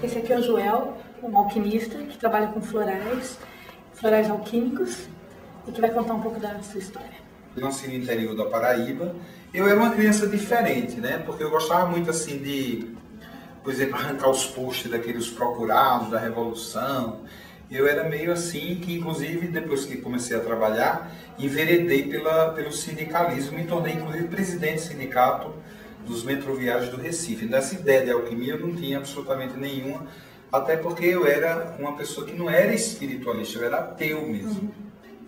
Esse aqui é o Joel, um alquimista que trabalha com florais alquímicos e que vai contar um pouco da sua história. Eu nasci no interior da Paraíba. Eu era uma criança diferente, né? Porque eu gostava muito assim de, por exemplo, arrancar os posts daqueles procurados da Revolução. Eu era meio assim que, inclusive, depois que comecei a trabalhar, enveredei pelo sindicalismo e me tornei, inclusive, presidente do sindicato dos metroviários do Recife. Então, essa ideia de alquimia eu não tinha absolutamente nenhuma, até porque eu era uma pessoa que não era espiritualista, eu era ateu mesmo.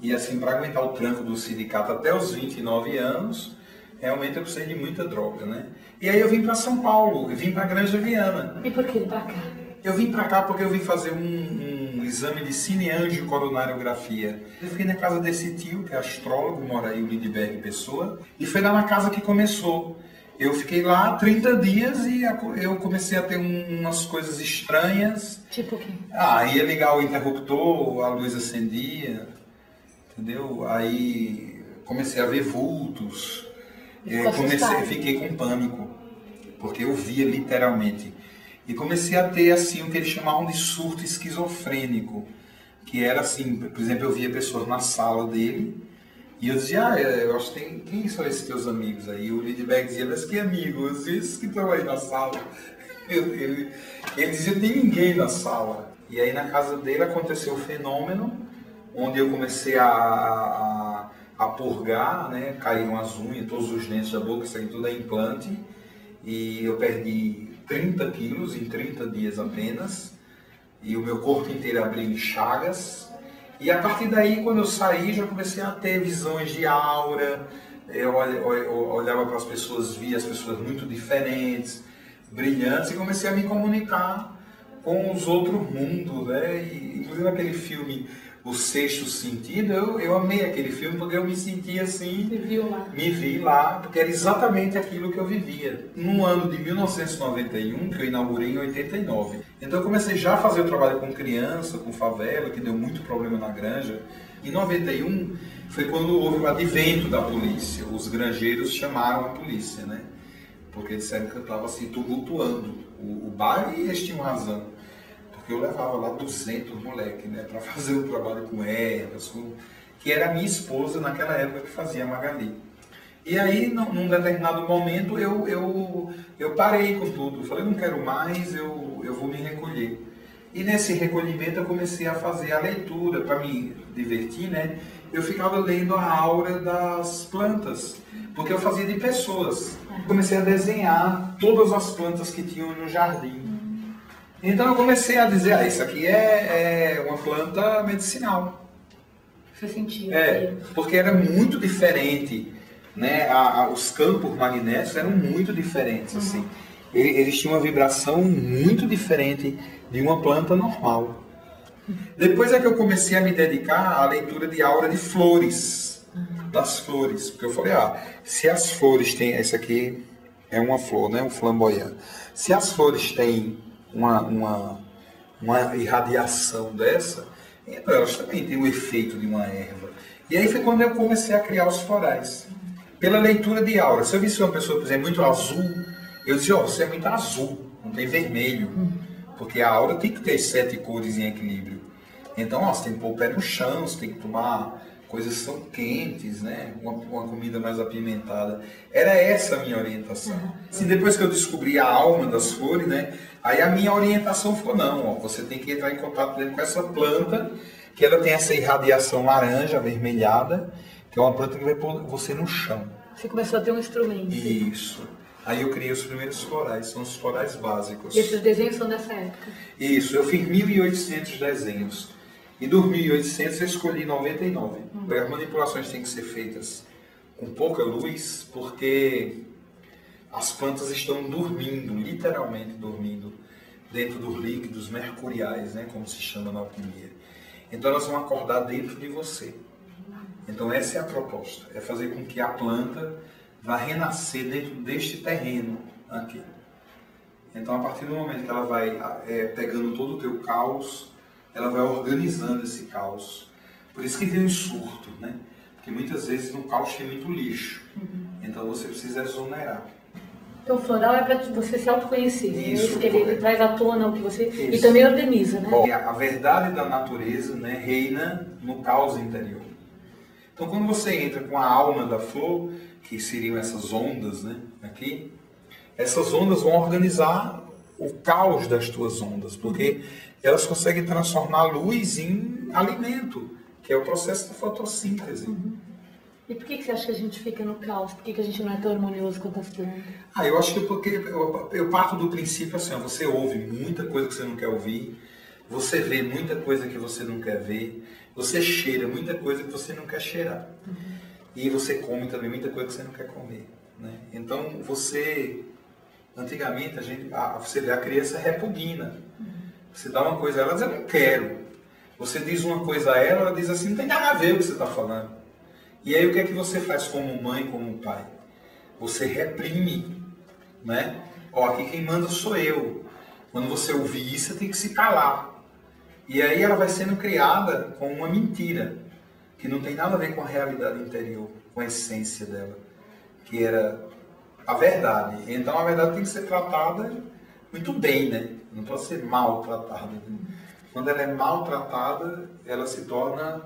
E assim, para aguentar o tranco do sindicato até os 29 anos, realmente eu precisei de muita droga, né? E aí eu vim para São Paulo, eu vim para Granja Viana. E por que para cá? Eu vim para cá porque eu vim fazer um exame de cineangiocoronariografia. Eu fiquei na casa desse tio, que é astrólogo, mora aí, o Lindbergh Pessoa, e foi lá na casa que começou. Eu fiquei lá 30 dias e eu comecei a ter umas coisas estranhas. Tipo o quê? Ia ligar o interruptor, a luz acendia, entendeu? Aí comecei a ver vultos, fiquei com pânico, porque eu via literalmente. E comecei a ter assim o que eles chamavam de surto esquizofrênico, que era assim, por exemplo, eu via pessoas na sala dele, e eu dizia, eu acho que quem são esses teus amigos aí? E o Lindbergh dizia, mas que amigos? Esses que estão aí na sala. Ele dizia, tem ninguém na sala. E aí na casa dele aconteceu o fenômeno, onde eu comecei a purgar, né? Caíram as unhas, todos os dentes da boca, isso aí tudo é implante. E eu perdi 30 quilos em 30 dias apenas. E o meu corpo inteiro abriu em chagas. E a partir daí, quando eu saí, já comecei a ter visões de aura. Eu olhava para as pessoas, via as pessoas muito diferentes, brilhantes, e comecei a me comunicar com os outros mundos, né? E, inclusive aquele filme O Sexto Sentido, eu amei aquele filme porque eu me senti assim, me vi lá, porque era exatamente aquilo que eu vivia. No ano de 1991, que eu inaugurei em 89. Então eu comecei já a fazer o trabalho com criança, com favela, que deu muito problema na granja. Em 91 foi quando houve o advento da polícia. Os granjeiros chamaram a polícia, né? Porque disseram que eu estava assim tumultuando o bairro, e eles tinham razão. Eu levava lá 200 moleques, né, para fazer o trabalho com ervas, que era a minha esposa naquela época que fazia a Magali. E aí, num determinado momento, eu parei com tudo. Falei, não quero mais, eu vou me recolher. E nesse recolhimento eu comecei a fazer a leitura, para me divertir, né? Eu ficava lendo a aura das plantas, porque eu fazia de pessoas. Comecei a desenhar todas as plantas que tinham no jardim. Então eu comecei a dizer, isso aqui é uma planta medicinal. Faz sentido. Porque era muito diferente, né? Os campos magnéticos eram muito diferentes, assim. Eles tinham uma vibração muito diferente de uma planta normal. Depois é que eu comecei a me dedicar à leitura de aura de flores, das flores. Porque eu falei, se as flores têm, essa aqui é uma flor, né? Um flamboyant. Se as flores têm uma irradiação dessa, então elas também têm o efeito de uma erva. E aí foi quando eu comecei a criar os florais. Pela leitura de aura. Se eu visse uma pessoa, por exemplo, muito azul, eu dizia, você é muito azul, não tem vermelho. Porque a aura tem que ter 7 cores em equilíbrio. Então, você tem que pôr o pé no chão, você tem que tomar coisas que são quentes, né? Uma comida mais apimentada. Era essa a minha orientação. Assim, depois que eu descobri a alma das flores, né? Aí a minha orientação ficou, você tem que entrar em contato com essa planta, que ela tem essa irradiação laranja, avermelhada, que é uma planta que vai pôr você no chão. Você começou a ter um instrumento. Isso. Aí eu criei os primeiros florais, são os florais básicos. E esses desenhos são dessa época? Isso, eu fiz 1.800 desenhos. E dos 1.800 eu escolhi 99. As manipulações têm que ser feitas com pouca luz, porque as plantas estão dormindo, literalmente dormindo, dentro dos líquidos mercuriais, né, como se chama na alquimia. Então elas vão acordar dentro de você. Então essa é a proposta, é fazer com que a planta vá renascer dentro deste terreno aqui. Então a partir do momento que ela vai pegando todo o teu caos, ela vai organizando esse caos. Por isso que tem um surto, né? Porque muitas vezes no caos tem muito lixo. Então você precisa exonerar. Então, o floral é para você se autoconhecer. Isso, ele traz à tona o que você... Isso. E também organiza, né? Bom, a verdade da natureza, né, reina no caos interior. Então, quando você entra com a alma da flor, que seriam essas ondas, né, aqui, essas ondas vão organizar o caos das tuas ondas, porque elas conseguem transformar a luz em alimento, que é o processo da fotossíntese. E por que você acha que a gente fica no caos? Por que a gente não é tão harmonioso quanto as plantas? Eu acho que porque eu parto do princípio assim, você ouve muita coisa que você não quer ouvir, você vê muita coisa que você não quer ver, você cheira muita coisa que você não quer cheirar. E você come também muita coisa que você não quer comer. Né? Então, antigamente, você vê a criança repugna. Você dá uma coisa a ela, ela diz, eu não quero. Você diz uma coisa a ela, ela diz assim, não tem nada a ver o que você está falando. E aí o que é que você faz como mãe, como pai? Você reprime, né? Aqui quem manda sou eu. Quando você ouvir isso, você tem que se calar. E aí ela vai sendo criada com uma mentira, que não tem nada a ver com a realidade interior, com a essência dela, que era a verdade. Então a verdade tem que ser tratada muito bem, né? Não pode ser maltratada. Quando ela é maltratada, ela se torna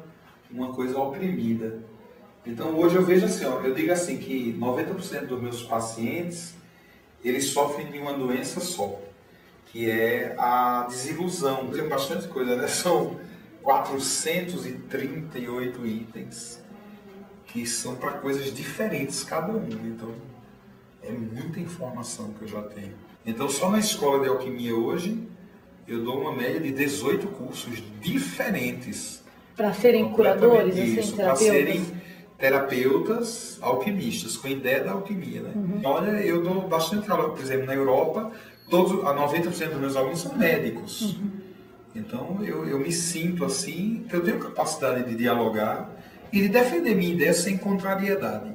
uma coisa oprimida. Então hoje eu vejo assim, eu digo assim que 90% dos meus pacientes, eles sofrem de uma doença só, que é a desilusão. Tem bastante coisa, né? São 438 itens, que são para coisas diferentes cada um. Então é muita informação que eu já tenho. Então só na escola de alquimia hoje, eu dou uma média de 18 cursos diferentes. Para serem curadores, isso, para serem terapeutas alquimistas, com a ideia da alquimia, né? Olha, eu dou bastante aula, por exemplo, na Europa, 90% dos meus alunos são médicos. Então, eu me sinto assim, que eu tenho capacidade de dialogar e de defender minha ideia sem contrariedade.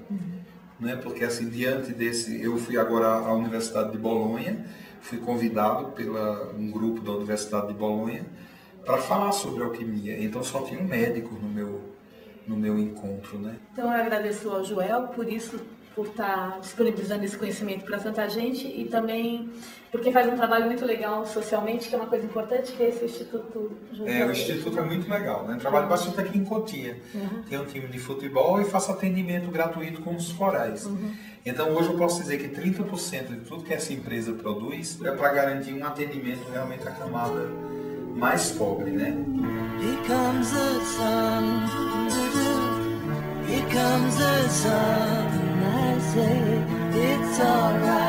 Né? Porque, assim, diante desse... Eu fui agora à Universidade de Bolonha, fui convidado por um grupo da Universidade de Bolonha para falar sobre alquimia. Então, só tinha um médico no meu encontro, né? Então eu agradeço ao Joel por estar disponibilizando esse conhecimento para tanta gente e também porque faz um trabalho muito legal socialmente, que é uma coisa importante, que é esse Instituto Joel. O Instituto é muito legal, né? Trabalho bastante aqui em Cotia. Tem um time de futebol e faço atendimento gratuito com os florais. Então hoje eu posso dizer que 30% de tudo que essa empresa produz é para garantir um atendimento realmente à camada mais pobre, né? Here comes the sun, here comes the sun, I say it's alright.